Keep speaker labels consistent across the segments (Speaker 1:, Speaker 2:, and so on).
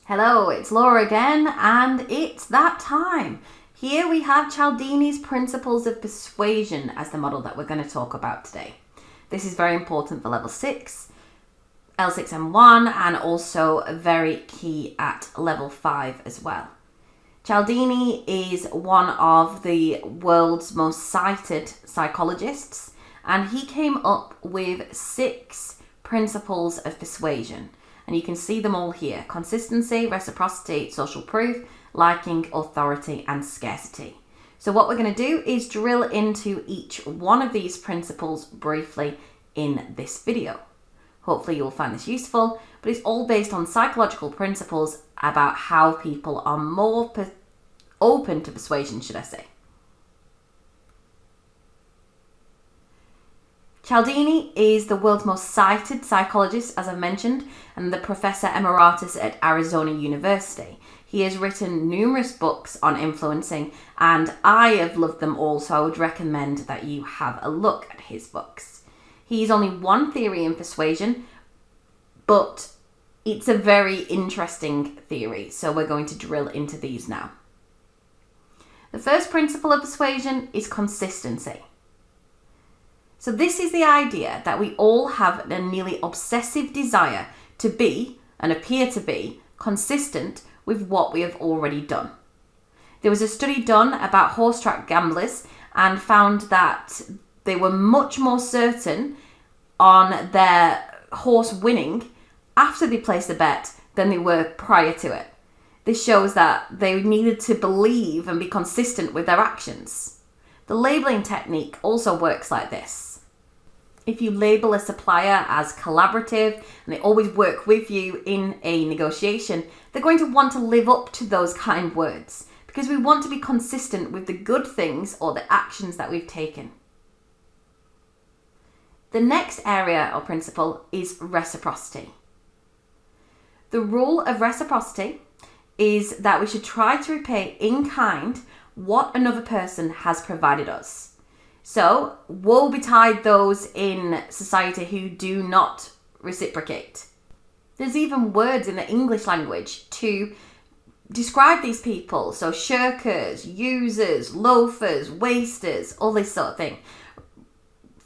Speaker 1: Hello, it's Laura again, and it's that time. Here we have Cialdini's Principles of Persuasion as the model that we're going to talk about today. This is very important for level 6, L6M1, and also very key at level 5 as well. Cialdini is one of the world's most cited psychologists, and he came up with 6 principles of persuasion. And you can see them all here: consistency, reciprocity, social proof, liking, authority, and scarcity. So what we're going to do is drill into each one of these principles briefly in this video. Hopefully you'll find this useful, but it's all based on psychological principles about how people are more open to persuasion, should I say. Cialdini is the world's most cited psychologist, as I've mentioned, and the Professor Emeritus at Arizona University. He has written numerous books on influencing, and I have loved them all, so I would recommend that you have a look at his books. He's only one theory in persuasion, but it's a very interesting theory, so we're going to drill into these now. The first principle of persuasion is consistency. So this is the idea that we all have a nearly obsessive desire to be, and appear to be, consistent with what we have already done. There was a study done about horse track gamblers and found that they were much more certain on their horse winning after they placed the bet than they were prior to it. This shows that they needed to believe and be consistent with their actions. The labeling technique also works like this. If you label a supplier as collaborative and they always work with you in a negotiation, they're going to want to live up to those kind words because we want to be consistent with the good things or the actions that we've taken. The next area or principle is reciprocity. The rule of reciprocity is that we should try to repay in kind what another person has provided us. So, woe betide those in society who do not reciprocate. There's even words in the English language to describe these people. So, shirkers, users, loafers, wasters, all this sort of thing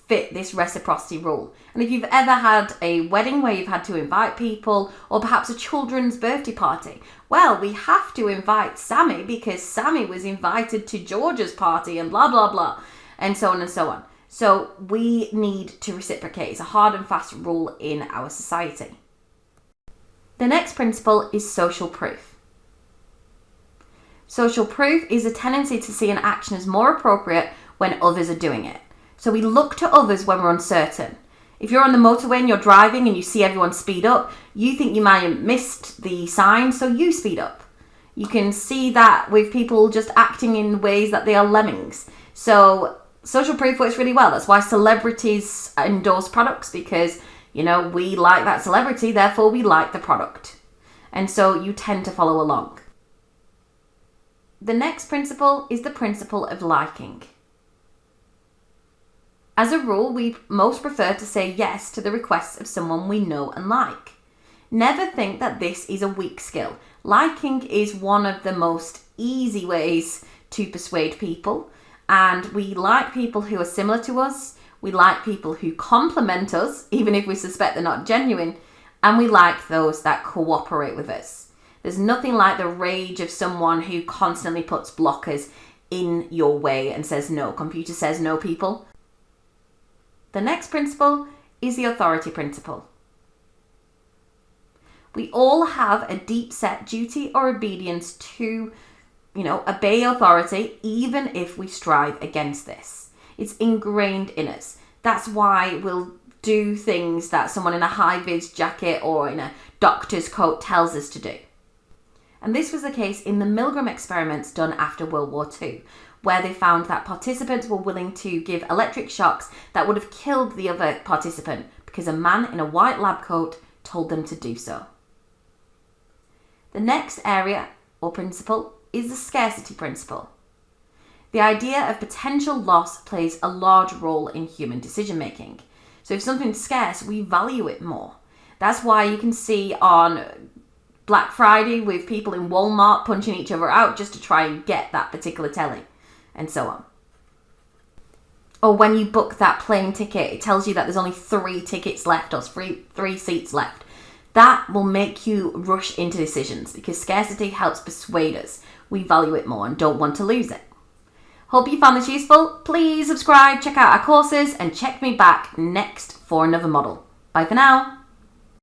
Speaker 1: fit this reciprocity rule. And if you've ever had a wedding where you've had to invite people, or perhaps a children's birthday party, well, we have to invite Sammy because Sammy was invited to George's party and blah, blah, blah. And so on and so on. So we need to reciprocate. It's a hard and fast rule in our society. The next principle is social proof. Social proof is a tendency to see an action as more appropriate when others are doing it. So we look to others when we're uncertain. If you're on the motorway and you're driving and you see everyone speed up, you think you might have missed the sign, so you speed up. You can see that with people just acting in ways that they are lemmings. So social proof works really well. That's why celebrities endorse products because, we like that celebrity, therefore we like the product. And so you tend to follow along. The next principle is the principle of liking. As a rule, we most prefer to say yes to the requests of someone we know and like. Never think that this is a weak skill. Liking is one of the most easy ways to persuade people. And we like people who are similar to us. We like people who compliment us, even if we suspect they're not genuine. And we like those that cooperate with us. There's nothing like the rage of someone who constantly puts blockers in your way and says no. Computer says no, people. The next principle is the authority principle. We all have a deep-set duty or obedience to obey authority, even if we strive against this. It's ingrained in us. That's why we'll do things that someone in a high-vis jacket or in a doctor's coat tells us to do. And this was the case in the Milgram experiments done after World War II, where they found that participants were willing to give electric shocks that would have killed the other participant because a man in a white lab coat told them to do so. The next area or principle is the scarcity principle. The idea of potential loss plays a large role in human decision making. So if something's scarce, we value it more. That's why you can see on Black Friday with people in Walmart punching each other out just to try and get that particular telly, and so on. Or when you book that plane ticket, it tells you that there's only 3 tickets left or 3 seats left. That will make you rush into decisions because scarcity helps persuade us. We value it more and don't want to lose it. Hope you found this useful. Please subscribe, check out our courses, and check me back next for another model. Bye for now.